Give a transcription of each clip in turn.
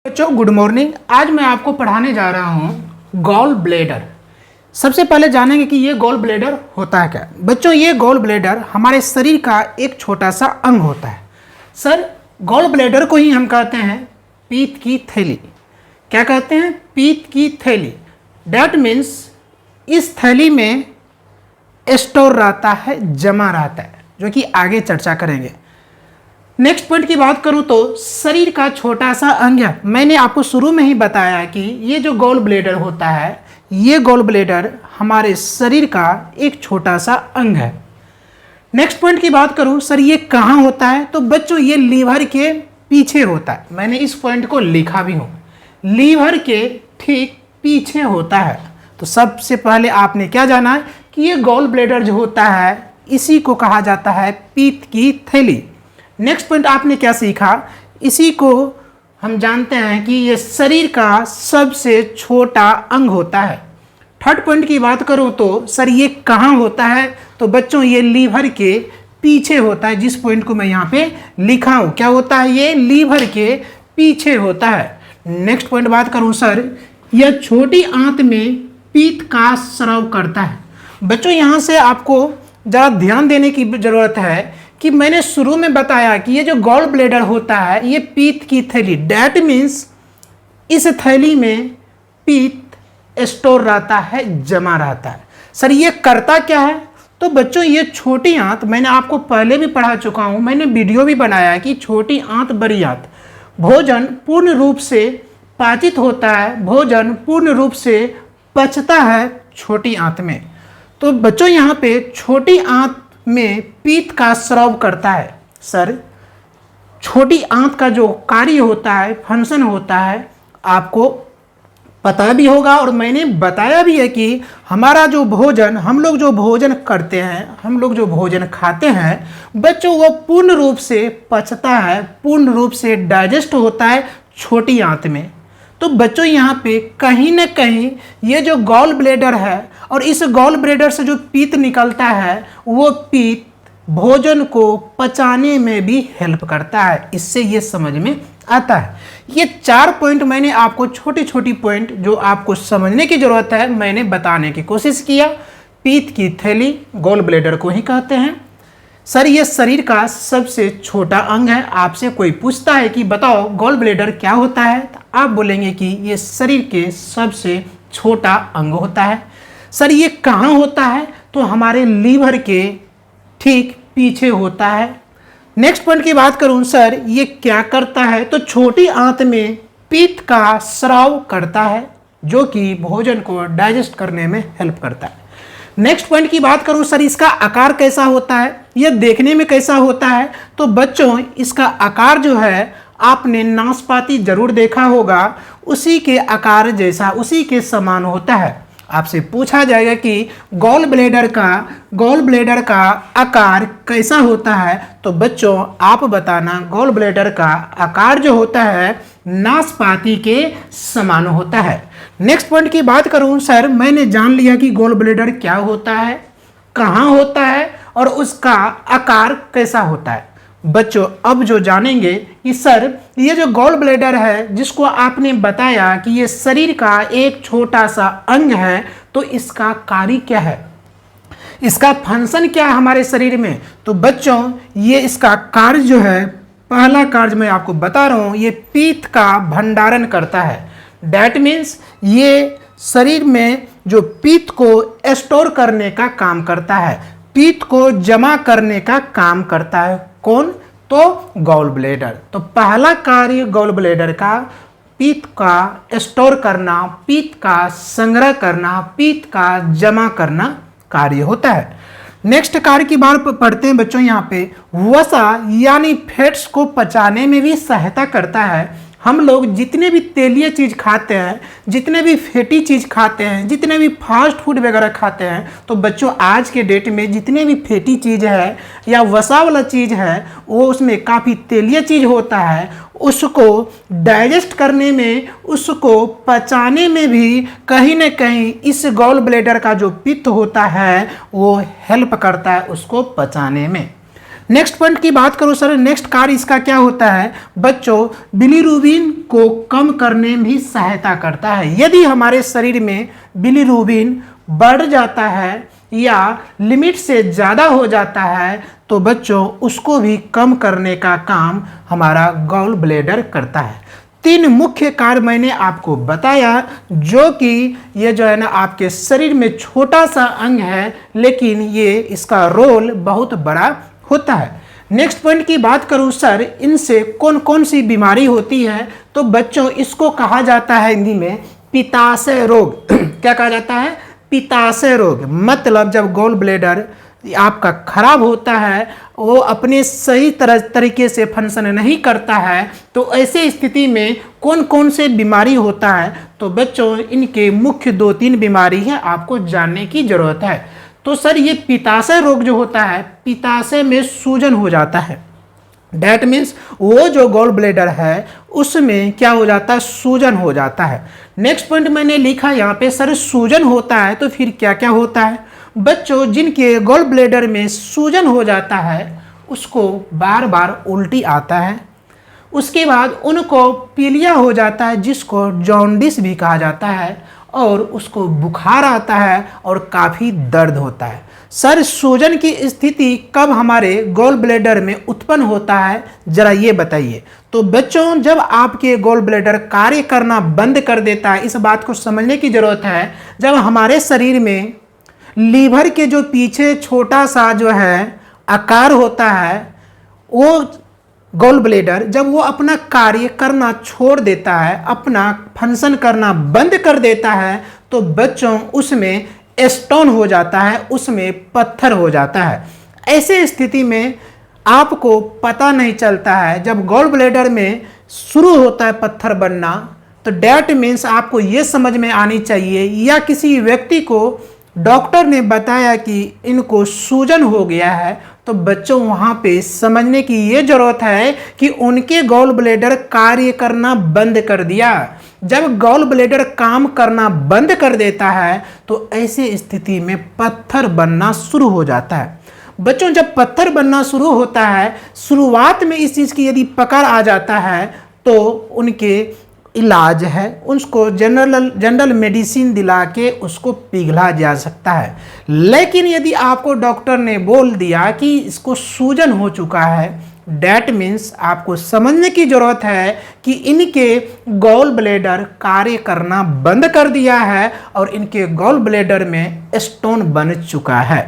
बच्चों good morning. आज मैं आपको पढ़ाने जा रहा हूँ गॉल ब्लैडर। सबसे पहले जानेंगे कि ये गॉल ब्लैडर होता है क्या। बच्चों ये गॉल ब्लैडर हमारे शरीर का एक छोटा सा अंग होता है। सर गॉल ब्लैडर को ही हम कहते हैं पीत की थैली। क्या कहते हैं? पीत की थैली। डैट मीन्स इस थैली में स्टोर रहता है, जमा रहता है, जो कि आगे चर्चा करेंगे। नेक्स्ट पॉइंट की बात करूं तो शरीर का छोटा सा अंग है। मैंने आपको शुरू में ही बताया कि ये जो गॉल ब्लैडर होता है, ये गॉल ब्लैडर हमारे शरीर का एक छोटा सा अंग है। नेक्स्ट पॉइंट की बात करूं, सर ये कहाँ होता है? तो बच्चों ये लीवर के पीछे होता है। मैंने इस पॉइंट को लिखा भी हूँ, लीवर के ठीक पीछे होता है। तो सबसे पहले आपने क्या जाना है कि ये गॉल ब्लैडर जो होता है इसी को कहा जाता है पीत की थैली। नेक्स्ट पॉइंट आपने क्या सीखा? इसी को हम जानते हैं कि ये शरीर का सबसे छोटा अंग होता है। थर्ड पॉइंट की बात करूं तो सर ये कहाँ होता है? तो बच्चों ये लीवर के पीछे होता है, जिस पॉइंट को मैं यहाँ पे लिखा हूँ। क्या होता है? ये लीवर के पीछे होता है। नेक्स्ट पॉइंट बात करूँ सर, यह छोटी आंत में पीत का स्राव करता है। बच्चों यहाँ से आपको ज़रा ध्यान देने की ज़रूरत है कि मैंने शुरू में बताया कि ये जो गॉल ब्लैडर होता है ये पीत की थैली, डैट मीन्स इस थैली में पीत स्टोर रहता है, जमा रहता है। सर ये करता क्या है? तो बच्चों ये छोटी आंत मैंने आपको पहले भी पढ़ा चुका हूँ, मैंने वीडियो भी बनाया कि छोटी आंत बड़ी आंत, भोजन पूर्ण रूप से पाचित होता है, भोजन पूर्ण रूप से पचता है छोटी आंत में। तो बच्चों यहाँ पे छोटी आंत में पीत का स्राव करता है। सर छोटी आंत का जो कार्य होता है, फंक्शन होता है, आपको पता भी होगा और मैंने बताया भी है कि हमारा जो भोजन, हम लोग जो भोजन करते हैं, हम लोग जो भोजन खाते हैं बच्चों, वो पूर्ण रूप से पचता है, पूर्ण रूप से डाइजेस्ट होता है छोटी आंत में। तो बच्चों यहाँ पे कहीं ना कहीं ये जो गॉल ब्लैडर है और इस गॉल ब्लैडर से जो पीत निकलता है वो पीत भोजन को पचाने में भी हेल्प करता है। इससे ये समझ में आता है। ये 4 पॉइंट मैंने आपको, छोटी छोटी पॉइंट जो आपको समझने की जरूरत है, मैंने बताने की कोशिश किया। पीत की थैली गॉल ब्लैडर को ही कहते हैं। सर ये शरीर का सबसे छोटा अंग है। आपसे कोई पूछता है कि बताओ गॉल ब्लैडर क्या होता है, तो आप बोलेंगे कि ये शरीर के सबसे छोटा अंग होता है। सर ये कहाँ होता है? तो हमारे लीवर के ठीक पीछे होता है। नेक्स्ट पॉइंट की बात करूं, सर ये क्या करता है? तो छोटी आंत में पीत का स्राव करता है, जो कि भोजन को डाइजेस्ट करने में हेल्प करता है। नेक्स्ट पॉइंट की बात करूं, सर इसका आकार कैसा होता है, यह देखने में कैसा होता है? तो बच्चों इसका आकार जो है, आपने नाशपाती जरूर देखा होगा, उसी के आकार जैसा, उसी के समान होता है। आपसे पूछा जाएगा कि गॉल ब्लैडर का आकार कैसा होता है? तो बच्चों आप बताना, गॉल ब्लैडर का आकार जो होता है नाशपाती के समान होता है। नेक्स्ट पॉइंट की बात करूं, सर मैंने जान लिया कि गॉल ब्लैडर क्या होता है, कहाँ होता है और उसका आकार कैसा होता है। बच्चों अब जो जानेंगे कि सर ये जो गॉल ब्लैडर है, जिसको आपने बताया कि ये शरीर का एक छोटा सा अंग है, तो इसका कार्य क्या है, इसका फंक्शन क्या है हमारे शरीर में? तो बच्चों ये इसका कार्य जो है, पहला कार्य मैं आपको बता रहा हूँ, ये पीत का भंडारण करता है। डैट मीन्स ये शरीर में जो पीत को स्टोर करने का काम करता है, पीत को जमा करने का काम करता है। कौन? तो गॉल ब्लैडर। तो पहला कार्य गॉल ब्लैडर का पीत का स्टोर करना, पीत का संग्रह करना, पीत का जमा करना कार्य होता है। नेक्स्ट कार्य की बात पढ़ते हैं बच्चों। यहाँ पे वसा यानी फैट्स को पचाने में भी सहायता करता है। हम लोग जितने भी तेलीय चीज़ खाते हैं, जितने भी फैटी चीज़ खाते हैं, जितने भी फास्ट फूड वगैरह खाते हैं, तो बच्चों आज के डेट में जितने भी फैटी चीज़ है या वसा वाला चीज़ है, वो उसमें काफ़ी तेलीय चीज़ होता है, उसको डाइजेस्ट करने में, उसको पचाने में भी कहीं ना कहीं इस गॉल ब्लैडर का जो पित्त होता है वो हेल्प करता है उसको पचाने में। नेक्स्ट पॉइंट की बात करूं सर, नेक्स्ट कार्य इसका क्या होता है बच्चों, बिलीरुबिन को कम करने में भी सहायता करता है। यदि हमारे शरीर में बिलीरुबिन बढ़ जाता है या लिमिट से ज़्यादा हो जाता है तो बच्चों उसको भी कम करने का काम हमारा गॉल ब्लैडर करता है। 3 मुख्य कार्य मैंने आपको बताया, जो कि ये जो है ना आपके शरीर में छोटा सा अंग है, लेकिन ये इसका रोल बहुत बड़ा होता है। नेक्स्ट पॉइंट की बात करूं सर, इनसे कौन कौन सी बीमारी होती है, तो बच्चों इसको कहा जाता है हिंदी में पित्ताशय रोग। क्या कहा जाता है? पित्ताशय रोग। मतलब जब गॉल ब्लैडर आपका खराब होता है, वो अपने सही तरीके से फंक्शन नहीं करता है, तो ऐसे स्थिति में कौन कौन से बीमारी होता है, तो बच्चों इनके मुख्य 2-3 बीमारी है आपको जानने की जरूरत है। तो सर ये पित्ताशय रोग जो होता है, पित्ताशय में सूजन हो जाता है। डैट मीन्स वो जो गॉल ब्लैडर है उसमें क्या हो जाता है, सूजन हो जाता है। नेक्स्ट पॉइंट मैंने लिखा यहाँ पे सर, सूजन होता है तो फिर क्या क्या होता है बच्चों, जिनके गॉल ब्लैडर में सूजन हो जाता है उसको बार बार उल्टी आता है। उसके बाद उनको पीलिया हो जाता है, जिसको जॉन्डिस भी कहा जाता है, और उसको बुखार आता है और काफ़ी दर्द होता है। सर सूजन की स्थिति कब हमारे गॉल ब्लैडर में उत्पन्न होता है, जरा ये बताइए। तो बच्चों जब आपके गॉल ब्लैडर कार्य करना बंद कर देता है, इस बात को समझने की ज़रूरत है। जब हमारे शरीर में लीवर के जो पीछे छोटा सा जो है आकार होता है, वो गॉल ब्लैडर जब वो अपना कार्य करना छोड़ देता है, अपना फंक्शन करना बंद कर देता है, तो बच्चों उसमें स्टोन हो जाता है, उसमें पत्थर हो जाता है। ऐसे स्थिति में आपको पता नहीं चलता है, जब गॉल ब्लैडर में शुरू होता है पत्थर बनना, तो डैट मीन्स आपको ये समझ में आनी चाहिए, या किसी व्यक्ति को डॉक्टर ने बताया कि इनको सूजन हो गया है, तो बच्चों वहाँ पे समझने की ये ज़रूरत है कि उनके गॉल ब्लैडर कार्य करना बंद कर दिया। जब गॉल ब्लैडर काम करना बंद कर देता है तो ऐसी स्थिति में पत्थर बनना शुरू हो जाता है। बच्चों जब पत्थर बनना शुरू होता है, शुरुआत में इस चीज़ की यदि पकड़ आ जाता है तो उनके इलाज है, उसको जनरल मेडिसिन दिला के उसको पिघला जा सकता है। लेकिन यदि आपको डॉक्टर ने बोल दिया कि इसको सूजन हो चुका है, डैट मीन्स आपको समझने की ज़रूरत है कि इनके गॉल ब्लैडर कार्य करना बंद कर दिया है और इनके गॉल ब्लैडर में स्टोन बन चुका है।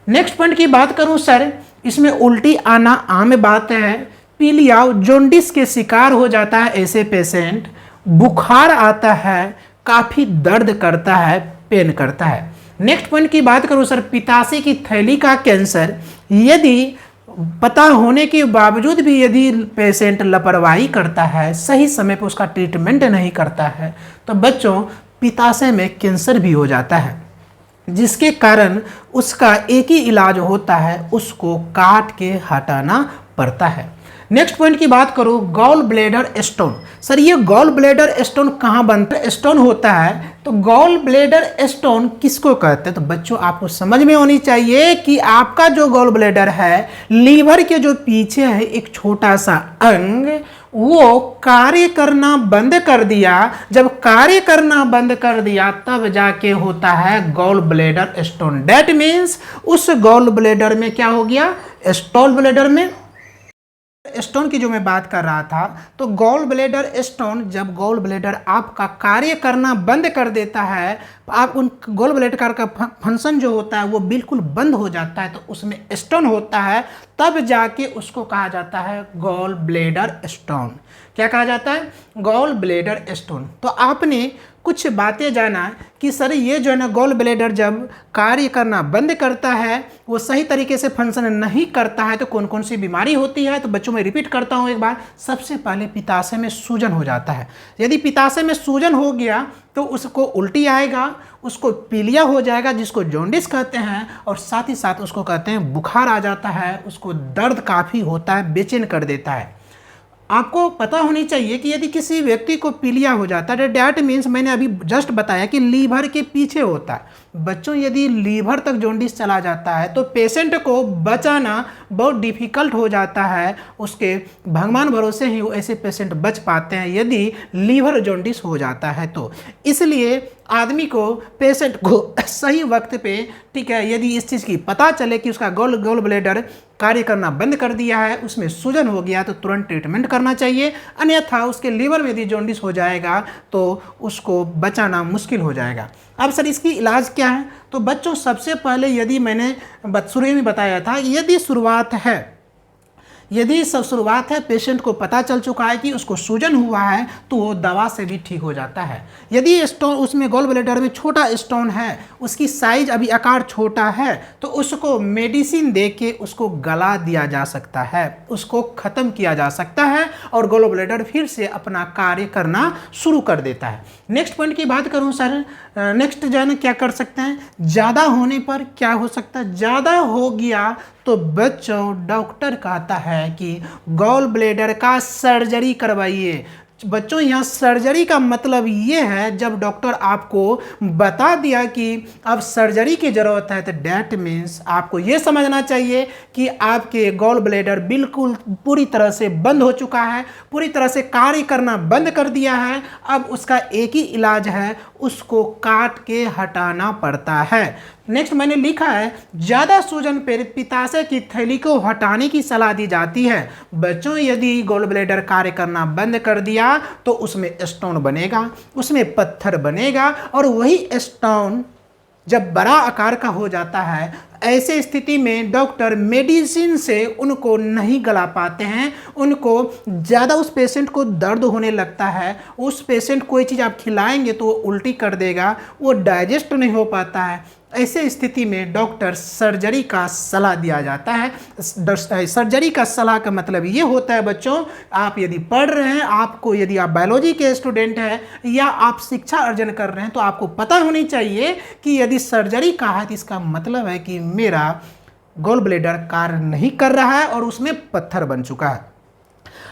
नेक्स्ट पॉइंट की बात करूं सर, इसमें उल्टी आना आम बात है। पीलिया जॉन्डिस के शिकार हो जाता है ऐसे पेशेंट, बुखार आता है, काफ़ी दर्द करता है, पेन करता है। नेक्स्ट पॉइंट की बात करूं सर, पित्ताशय की थैली का कैंसर, यदि पता होने के बावजूद भी यदि पेशेंट लापरवाही करता है, सही समय पर उसका ट्रीटमेंट नहीं करता है, तो बच्चों पित्ताशय में कैंसर भी हो जाता है, जिसके कारण उसका एक ही इलाज होता है, उसको काट के हटाना पड़ता है। नेक्स्ट पॉइंट की बात करूं, गॉल ब्लैडर स्टोन। सर ये गॉल ब्लैडर स्टोन कहाँ बनता है, स्टोन होता है, तो गॉल ब्लैडर स्टोन किसको कहते हैं, तो बच्चों आपको समझ में होनी चाहिए कि आपका जो गॉल ब्लैडर है, लीवर के जो पीछे है एक छोटा सा अंग, वो कार्य करना बंद कर दिया। जब कार्य करना बंद कर दिया तब जाके होता है gall bladder stone. That means उस गॉल ब्लैडर में क्या हो गया, स्टॉल ब्लैडर में स्टोन की जो मैं बात कर रहा था, तो गॉल ब्लैडर स्टोन, जब गॉल ब्लैडर आपका कार्य करना बंद कर देता है, आप उन गॉल ब्लैडर का फंक्शन जो होता है वो बिल्कुल बंद हो जाता है, तो उसमें स्टोन होता है, तब जाके उसको कहा जाता है गॉल ब्लैडर स्टोन। क्या कहा जाता है, गॉल ब्लैडर स्टोन। तो आपने कुछ बातें जाना कि सर ये जो है ना गॉल ब्लैडर जब कार्य करना बंद करता है, वो सही तरीके से फंक्शन नहीं करता है, तो कौन कौन सी बीमारी होती है। तो बच्चों मैं रिपीट करता हूँ एक बार, सबसे पहले पित्ताशय में सूजन हो जाता है। यदि पित्ताशय में सूजन हो गया तो उसको उल्टी आएगा, उसको पीलिया हो जाएगा जिसको जॉन्डिस कहते हैं, और साथ ही साथ उसको कहते हैं बुखार आ जाता है, उसको दर्द काफ़ी होता है, बेचैन कर देता है। आपको पता होनी चाहिए कि यदि किसी व्यक्ति को पीलिया हो जाता है, डैट मीन्स मैंने अभी जस्ट बताया कि लीवर के पीछे होता है। बच्चों यदि लीवर तक जॉन्डिस चला जाता है तो पेशेंट को बचाना बहुत डिफिकल्ट हो जाता है। उसके भगवान भरोसे ही वो ऐसे पेशेंट बच पाते हैं यदि लीवर जॉन्डिस हो जाता है तो। इसलिए आदमी को, पेशेंट को सही वक्त पे, ठीक है, यदि इस चीज़ की पता चले कि उसका गॉल ब्लैडर कार्य करना बंद कर दिया है, उसमें सूजन हो गया, तो तुरंत ट्रीटमेंट करना चाहिए। अन्यथा उसके लीवर में यदि जॉन्डिस हो जाएगा तो उसको बचाना मुश्किल हो जाएगा। अब सर इसकी इलाज क्या है? तो बच्चों सबसे पहले यदि मैंने शुरू में बताया था, यदि शुरुआत है, पेशेंट को पता चल चुका है कि उसको सूजन हुआ है, तो वो दवा से भी ठीक हो जाता है। यदि स्टोन, उसमें गॉल ब्लैडर में छोटा स्टोन है, उसकी साइज अभी आकार छोटा है, तो उसको मेडिसिन दे के उसको गला दिया जा सकता है, उसको ख़त्म किया जा सकता है और गॉल ब्लैडर फिर से अपना कार्य करना शुरू कर देता है। नेक्स्ट पॉइंट की बात करूं सर, नेक्स्ट जो है ना क्या कर सकते हैं, ज़्यादा होने पर क्या हो सकता है? ज़्यादा हो गया तो बच्चों डॉक्टर कहता है कि गॉल ब्लैडर का सर्जरी करवाइए। बच्चों यहाँ सर्जरी का मतलब ये है, जब डॉक्टर आपको बता दिया कि अब सर्जरी की ज़रूरत है, तो डैट मीन्स आपको ये समझना चाहिए कि आपके गॉल ब्लैडर बिल्कुल पूरी तरह से बंद हो चुका है, पूरी तरह से कार्य करना बंद कर दिया है। अब उसका एक ही इलाज है, उसको काट के हटाना पड़ता है। नेक्स्ट मैंने लिखा है, ज़्यादा सूजन पर पित्ताशय की थैली को हटाने की सलाह दी जाती है। बच्चों यदि गॉल ब्लैडर कार्य करना बंद कर दिया तो उसमें स्टोन बनेगा, उसमें पत्थर बनेगा, और वही स्टोन जब बड़ा आकार का हो जाता है, ऐसे स्थिति में डॉक्टर मेडिसिन से उनको नहीं गला पाते हैं, उनको ज़्यादा, उस पेशेंट को दर्द होने लगता है, उस पेशेंट कोई चीज़ आप खिलाएंगे तो वो उल्टी कर देगा, वो डाइजेस्ट नहीं हो पाता है। ऐसे स्थिति में डॉक्टर सर्जरी का सलाह दिया जाता है। सर्जरी का सलाह का मतलब ये होता है बच्चों, आप यदि पढ़ रहे हैं, आपको यदि आप बायोलॉजी के स्टूडेंट हैं या आप शिक्षा अर्जन कर रहे हैं, तो आपको पता होनी चाहिए कि यदि सर्जरी का है तो इसका मतलब है कि मेरा गॉल ब्लैडर कार्य नहीं कर रहा है और उसमें पत्थर बन चुका है।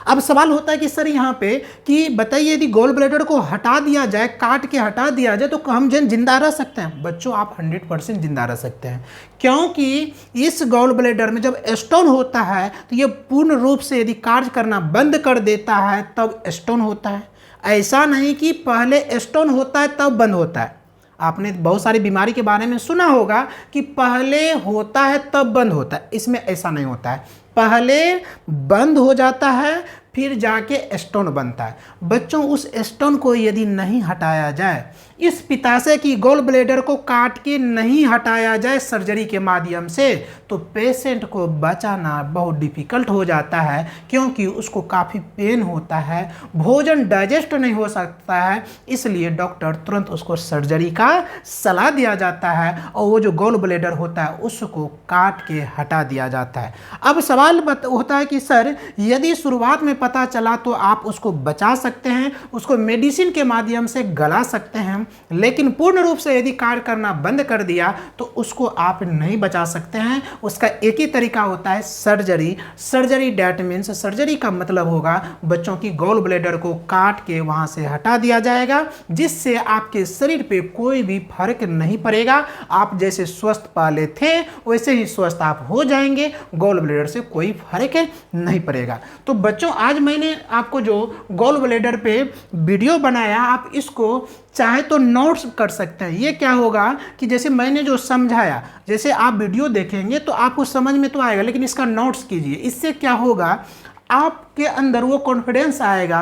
अब सवाल होता है कि सर यहाँ पे कि बताइए, यदि गॉल ब्लैडर को हटा दिया जाए, काट के हटा दिया जाए, तो हम जिंदा रह सकते हैं? बच्चों आप 100% जिंदा रह सकते हैं, क्योंकि इस गॉल ब्लैडर में जब स्टोन होता है तो ये पूर्ण रूप से यदि कार्य करना बंद कर देता है तब स्टोन होता है। ऐसा नहीं कि पहले स्टोन होता है तब बंद होता है। आपने बहुत सारी बीमारी के बारे में सुना होगा कि पहले होता है तब बंद होता है, इसमें ऐसा नहीं होता है। पहले बंद हो जाता है, फिर जाके स्टोन बनता है। बच्चों उस स्टोन को यदि नहीं हटाया जाए, इस पित्ताशय की गॉल ब्लैडर को काट के नहीं हटाया जाए सर्जरी के माध्यम से, तो पेशेंट को बचाना बहुत डिफ़िकल्ट हो जाता है, क्योंकि उसको काफ़ी पेन होता है, भोजन डाइजेस्ट नहीं हो सकता है। इसलिए डॉक्टर तुरंत उसको सर्जरी का सलाह दिया जाता है और वो जो गॉल ब्लैडर होता है उसको काट के हटा दिया जाता है। अब सवाल होता है कि सर यदि शुरुआत में पता चला तो आप उसको बचा सकते हैं, उसको मेडिसिन के माध्यम से गला सकते हैं, लेकिन पूर्ण रूप से यदि कार्य करना बंद कर दिया तो उसको आप नहीं बचा सकते हैं। उसका एक ही तरीका होता है surgery. Surgery that means, surgery का मतलब होगा बच्चों की गॉल ब्लैडर को काट के वहां से हटा दिया जाएगा, जिससे आपके शरीर पे कोई भी फर्क नहीं पड़ेगा। आप जैसे स्वस्थ पहले थे वैसे ही स्वस्थ आप हो जाएंगे, गॉल ब्लैडर से कोई फर्क नहीं पड़ेगा। तो बच्चों आज मैंने आपको जो गॉल ब्लैडर पे वीडियो बनाया, आप इसको चाहे तो नोट्स कर सकते हैं। ये क्या होगा कि जैसे मैंने जो समझाया, जैसे आप वीडियो देखेंगे तो आपको समझ में तो आएगा, लेकिन इसका नोट्स कीजिए। इससे क्या होगा, आपके अंदर वो कॉन्फिडेंस आएगा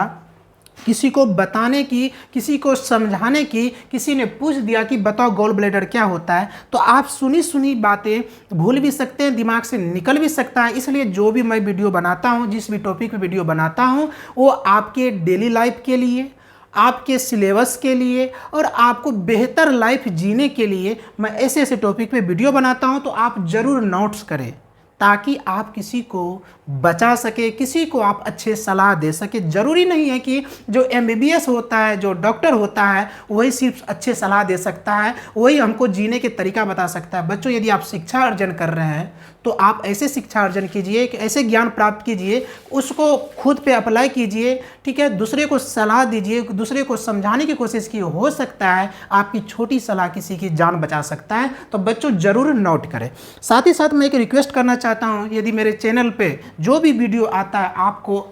किसी को बताने की, किसी को समझाने की। किसी ने पूछ दिया कि बताओ गॉल ब्लैडर क्या होता है, तो आप सुनी सुनी बातें भूल भी सकते हैं, दिमाग से निकल भी सकता है। इसलिए जो भी मैं वीडियो बनाता हूँ, जिस भी टॉपिक पे वीडियो बनाता हूँ, वो आपके डेली लाइफ के लिए, आपके सिलेबस के लिए और आपको बेहतर लाइफ जीने के लिए मैं ऐसे ऐसे टॉपिक पे वीडियो बनाता हूं। तो आप ज़रूर नोट्स करें, ताकि आप किसी को बचा सके, किसी को आप अच्छे सलाह दे सके। ज़रूरी नहीं है कि जो MBBS होता है, जो डॉक्टर होता है, वही सिर्फ अच्छे सलाह दे सकता है, वही हमको जीने के तरीका बता सकता है। बच्चों, यदि आप शिक्षा अर्जन कर रहे हैं तो आप ऐसे शिक्षा अर्जन कीजिए कि ऐसे ज्ञान प्राप्त कीजिए, उसको खुद पे अप्लाई कीजिए, ठीक है। दूसरे को सलाह दीजिए, दूसरे को समझाने की कोशिश की, हो सकता है आपकी छोटी सलाह किसी की जान बचा सकता है। तो बच्चों ज़रूर नोट करें। साथ ही साथ मैं एक रिक्वेस्ट करना चाहता हूँ, यदि मेरे चैनल पे जो भी वीडियो आता है आपको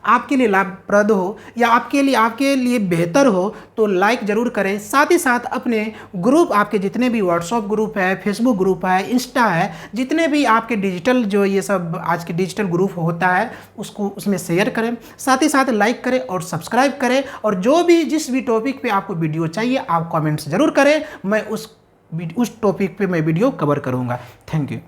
आपके लिए लाभप्रद हो या आपके लिए बेहतर हो तो लाइक ज़रूर करें। साथ ही साथ अपने ग्रुप, आपके जितने भी व्हाट्सएप ग्रुप है, फेसबुक ग्रुप है, इंस्टा है, जितने भी आपके डिजिटल जो ये सब आज के डिजिटल ग्रुप होता है उसको उसमें शेयर करें। साथ ही साथ लाइक करें और सब्सक्राइब करें। और जो भी जिस भी टॉपिक पे आपको वीडियो चाहिए आप कमेंट्स ज़रूर करें, मैं उस टॉपिक पे मैं वीडियो कवर करूँगा। Thank you.